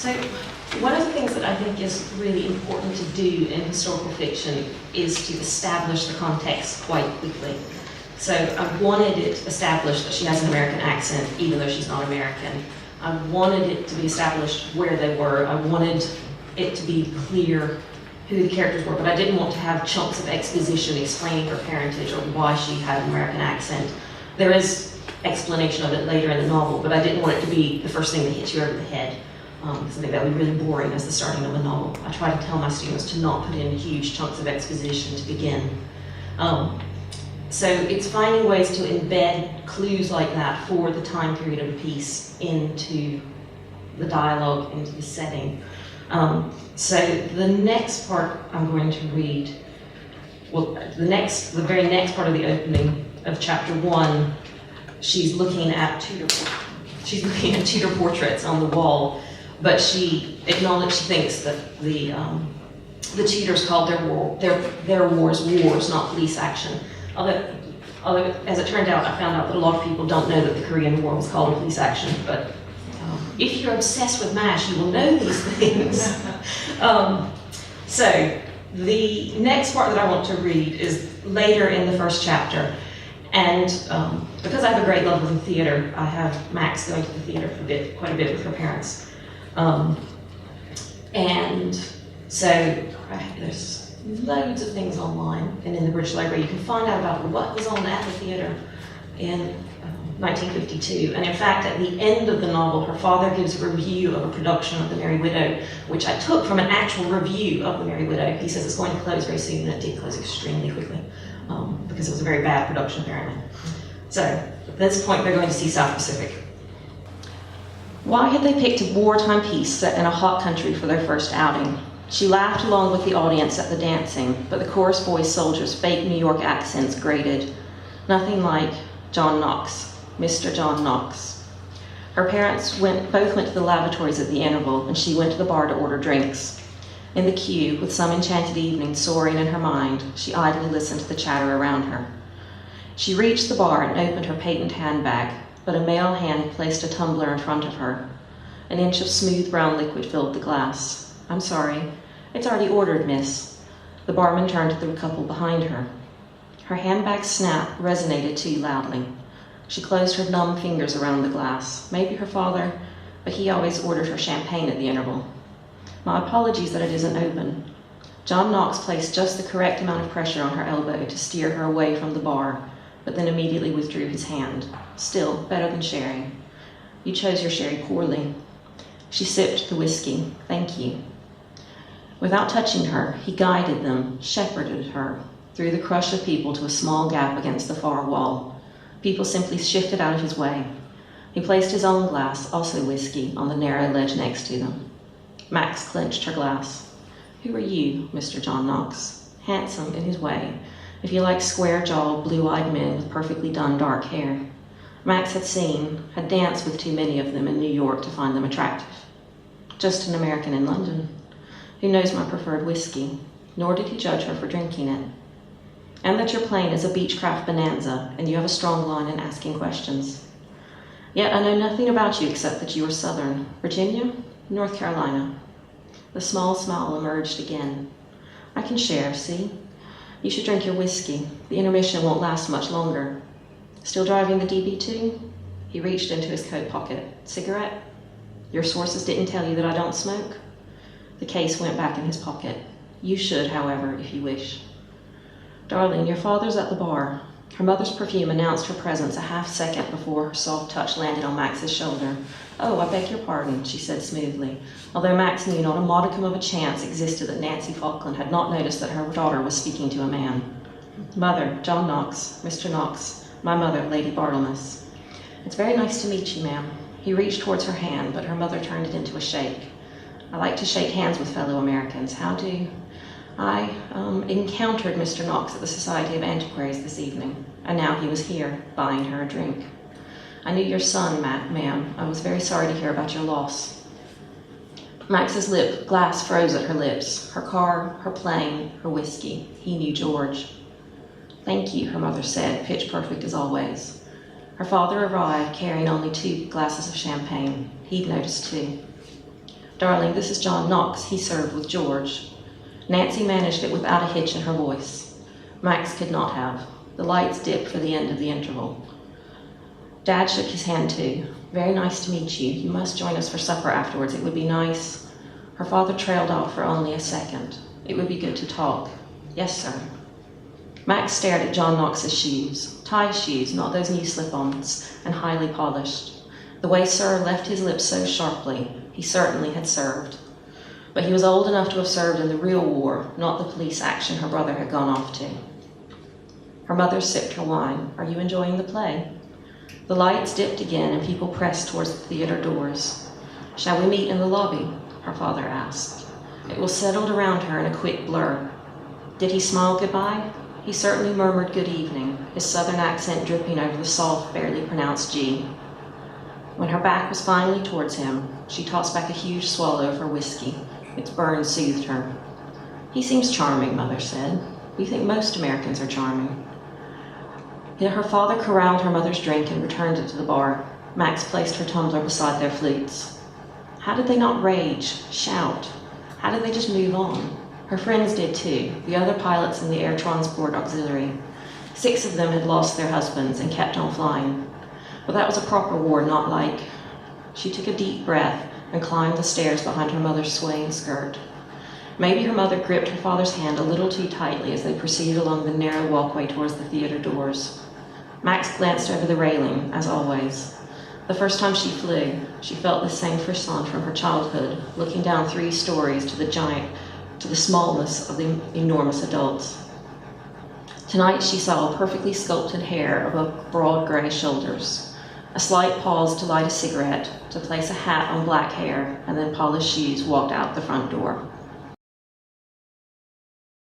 So one of the things that I think is really important to do in historical fiction is to establish the context quite quickly. So I wanted it established that she has an American accent, even though she's not American. I wanted it to be established where they were. I wanted it to be clear who the characters were, but I didn't want to have chunks of exposition explaining her parentage or why she had an American accent. There is explanation of it later in the novel, but I didn't want it to be the first thing that hits you over the head. Because I think that would be really boring as the starting of a novel. I try to tell my students to not put in huge chunks of exposition to begin. So it's finding ways to embed clues like that for the time period of the piece into the dialogue, into the setting. So the next part I'm going to read, well, the very next part of the opening of chapter 1, she's looking at Tudor portraits on the wall, but she thinks that the Tudors called their wars, not police action. Although, as it turned out, I found out that a lot of people don't know that the Korean War was called a police action, but if you're obsessed with MASH, you will know these things. So the next part that I want to read is later in the first chapter. And because I have a great love of the theater, I have Max going to the theater quite a bit with her parents. And so there's loads of things online and in the British Library. You can find out about what was on at the theater in 1952. And in fact, at the end of the novel, her father gives a review of a production of The Merry Widow, which I took from an actual review of The Merry Widow. He says it's going to close very soon, and it did close extremely quickly, because it was a very bad production, apparently. So, at this point, they're going to see South Pacific. Why had they picked a wartime piece set in a hot country for their first outing? She laughed along with the audience at the dancing, but the chorus boy soldiers' fake New York accents grated. Nothing like John Knox, Mr. John Knox. Her parents both went to the lavatories at the interval, and she went to the bar to order drinks. In the queue, with some enchanted evening soaring in her mind, she idly listened to the chatter around her. She reached the bar and opened her patent handbag, but a male hand placed a tumbler in front of her. An inch of smooth brown liquid filled the glass. "I'm sorry. It's already ordered, miss." The barman turned to the couple behind her. Her handbag's snap resonated too loudly. She closed her numb fingers around the glass. Maybe her father, but he always ordered her champagne at the interval. "My apologies that it isn't open." John Knox placed just the correct amount of pressure on her elbow to steer her away from the bar, but then immediately withdrew his hand. Still, better than sherry. "You chose your sherry poorly." She sipped the whiskey. "Thank you." Without touching her, he guided them, shepherded her, through the crush of people to a small gap against the far wall. People simply shifted out of his way. He placed his own glass, also whiskey, on the narrow ledge next to them. Max clenched her glass. "Who are you, Mr. John Knox?" Handsome in his way, if you like square-jawed, blue-eyed men with perfectly done dark hair. Max had danced with too many of them in New York to find them attractive. "Just an American in London. Who knows my preferred whiskey?" Nor did he judge her for drinking it. "And that your plane is a Beechcraft Bonanza, and you have a strong line in asking questions. Yet I know nothing about you except that you are Southern. Virginia? North Carolina?" The small smile emerged again. "I can share, see? You should drink your whiskey. The intermission won't last much longer. Still driving the DB2? He reached into his coat pocket. "Cigarette? Your sources didn't tell you that I don't smoke?" The case went back in his pocket. "You should, however, if you wish." "Darling, your father's at the bar." Her mother's perfume announced her presence a half-second before her soft touch landed on Max's shoulder. "Oh, I beg your pardon," she said smoothly, although Max knew not a modicum of a chance existed that Nancy Falkland had not noticed that her daughter was speaking to a man. "Mother, John Knox, Mr. Knox, my mother, Lady Bartlemus." "It's very nice to meet you, ma'am." He reached towards her hand, but her mother turned it into a shake. "I like to shake hands with fellow Americans. How do I encountered Mr. Knox at the Society of Antiquaries this evening, and now he was here, buying her a drink. I knew your son, ma'am. I was very sorry to hear about your loss." Max's glass froze at her lips. Her car, her plane, her whiskey. He knew George. "Thank you," her mother said, pitch perfect as always. Her father arrived carrying only 2 glasses of champagne. He'd noticed too. Darling, this is John Knox. He served with George. Nancy managed it without a hitch in her voice. Max could not have. The lights dipped for the end of the interval. Dad shook his hand too. Very nice to meet you. You must join us for supper afterwards. It would be nice. Her father trailed off for only a second. It would be good to talk. Yes, sir. Max stared at John Knox's shoes. Tie shoes, not those new slip-ons, and highly polished. The way Sir left his lips so sharply, he certainly had served. But he was old enough to have served in the real war, not the police action her brother had gone off to. Her mother sipped her wine. Are you enjoying the play? The lights dipped again and people pressed towards the theater doors. Shall we meet in the lobby? Her father asked. It was settled around her in a quick blur. Did he smile goodbye? He certainly murmured good evening, his southern accent dripping over the soft, barely pronounced G. When her back was finally towards him, she tossed back a huge swallow of her whiskey. Its burn soothed her. He seems charming, Mother said. We think most Americans are charming. Her father corralled her mother's drink and returned it to the bar. Max placed her tumbler beside their flutes. How did they not rage, shout? How did they just move on? Her friends did too, the other pilots in the Air Transport Auxiliary. 6 of them had lost their husbands and kept on flying. But that was a proper war, not like... She took a deep breath and climbed the stairs behind her mother's swaying skirt. Maybe her mother gripped her father's hand a little too tightly as they proceeded along the narrow walkway towards the theater doors. Max glanced over the railing, as always. The first time she flew, she felt the same frisson from her childhood, looking down 3 stories to the smallness of the enormous adults. Tonight she saw perfectly sculpted hair above broad gray shoulders, a slight pause to light a cigarette, to place a hat on black hair, and then polished shoes walked out the front door.